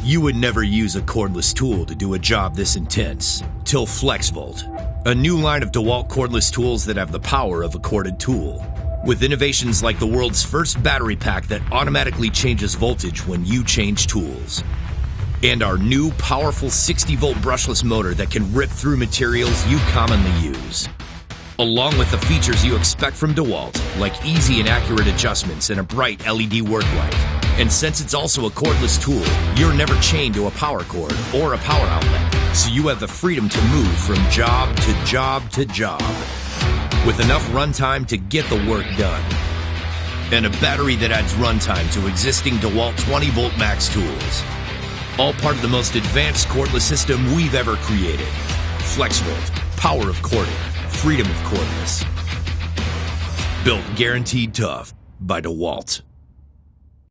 You would never use a cordless tool to do a job this intense, till FlexVolt, a new line of DeWalt cordless tools that have the power of a corded tool. With innovations like the world's first battery pack that automatically changes voltage when you change tools. And our new powerful 60-volt brushless motor that can rip through materials you commonly use. Along with the features you expect from DeWalt, like easy and accurate adjustments and a bright LED work light. And since it's also a cordless tool, you're never chained to a power cord or a power outlet, so you have the freedom to move from job to job to job, with enough runtime to get the work done. And a battery that adds runtime to existing DeWalt 20-volt max tools. All part of the most advanced cordless system we've ever created. FlexVolt, power of cording, freedom of cordless. Built guaranteed tough by DeWalt.